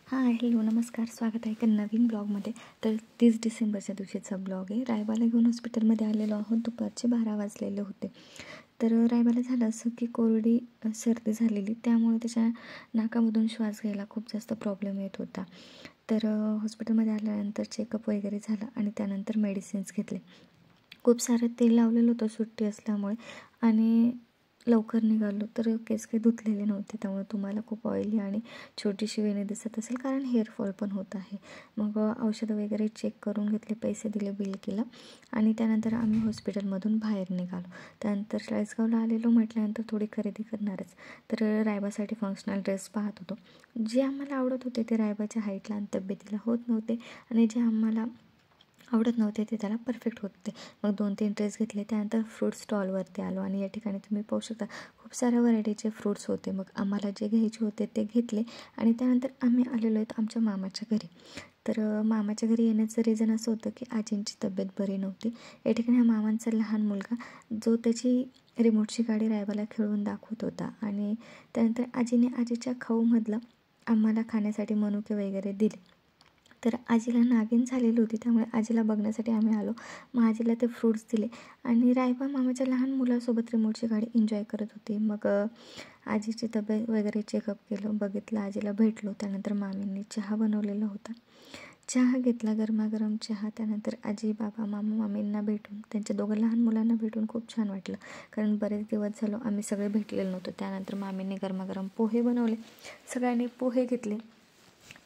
हां, हॅलो, नमस्कार. स्वागत आहे एका नवीन ब्लॉगमध्ये. तर 30 डिसेंबरच्या दिवशीचा ब्लॉग आहे. रायबाला घेऊन हॉस्पिटलमध्ये आलेलो आहोत. दुपारचे 12 वाजलेले होते. तर रायबाला झालं असं की कोरडी सर्दी झालेली, त्यामुळे त्याच्या नाकामधून श्वास घ्यायला खूप जास्त प्रॉब्लेम येत होता. तर हॉस्पिटलमध्ये आल्यानंतर चेकअप वगैरे झालं आणि त्यानंतर मेडिसिन्स घेतले. खूप सारं तेल लावलेलं होतं सुट्टी असल्यामुळे आणि लवकर निघालो. तर केस काही धुतलेले नव्हते, त्यामुळे तुम्हाला खूप ऑइली आणि छोटीशी वेणी दिसत असेल, कारण हेअरफॉल पण होत आहे. मग औषधं वगैरे चेक करून घेतले, पैसे दिले, बिल केलं आणि त्यानंतर आम्ही हॉस्पिटलमधून बाहेर निघालो. त्यानंतर चाळीसगावला आलेलो म्हटल्यानंतर थोडी खरेदी करणारच. तर रायबासाठी फंक्शनल ड्रेस पाहत होतो. जे आम्हाला आवडत होते ते रायबाच्या हाईटला आणि तब्येतीला होत नव्हते आणि जे आम्हाला आवडत नव्हते ते त्याला परफेक्ट होते. मग 2-3 ड्रेस घेतले. त्यानंतर फ्रूट स्टॉलवरती आलो आणि या ठिकाणी तुम्ही पाहू शकता खूप साऱ्या व्हरायटीचे फ्रूट्स होते. मग आम्हाला जे घ्यायचे होते ते घेतले आणि त्यानंतर आम्ही आलेलो आहेत आमच्या मामाच्या घरी. तर मामाच्या घरी येण्याचं रिझन असं होतं की आजींची तब्येत बरी नव्हती. या ठिकाणी हा मामांचा लहान मुलगा जो त्याची रिमोटची गाडी रायबाला खेळवून दाखवत होता आणि त्यानंतर आजीने आजीच्या खाऊमधलं आम्हाला खाण्यासाठी मनुके वगैरे दिले. तर आजीला नागिन झालेली होती, त्यामुळे आजीला बघण्यासाठी आम्ही आलो. मग आजीला ते फ्रूट्स दिले आणि रायबा मामाच्या लहान मुलासोबत रिमोटची गाडी एन्जॉय करत होती. मग आजीची तब्येत वगैरे चेकअप केलं, बघितलं, आजीला भेटलो. त्यानंतर मामींनी चहा बनवलेला होता, चहा घेतला, गरमागरम चहा. त्यानंतर आजी, बाबा, मामा, मामींना भेटून, त्यांच्या दोघं लहान मुलांना भेटून खूप छान वाटलं, कारण बरेच दिवस झालो आम्ही सगळे भेटलेलो नव्हतो. त्यानंतर मामींनी गरमागरम पोहे बनवले, सगळ्यांनी पोहे घेतले.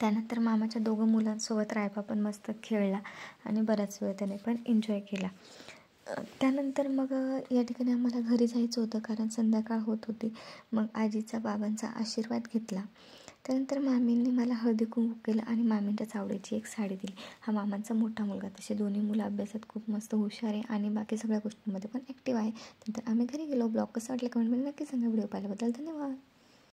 त्यानंतर मामाच्या दोघं मुलांसोबत रायबा पण मस्त खेळला आणि बराच वेळ त्याने पण एन्जॉय केला. त्यानंतर मग या ठिकाणी आम्हाला घरी जायचं होतं, कारण संध्याकाळ होत होती. मग आजीचा, बाबांचा आशीर्वाद घेतला. त्यानंतर मामींनी मला हळदी कुंकू केलं आणि मामींच्याच आवडीची एक साडी दिली. हा मामांचा मोठा मुलगा. तसे दोन्ही मुलं अभ्यासात खूप मस्त हुशार आहे आणि बाकी सगळ्या गोष्टींमध्ये पण ॲक्टिव्ह आहे. नंतर आम्ही घरी गेलो. ब्लॉग कसं वाटलं कमेंटमध्ये नक्की सांगा. व्हिडिओ पाहिल्याबद्दल धन्यवाद.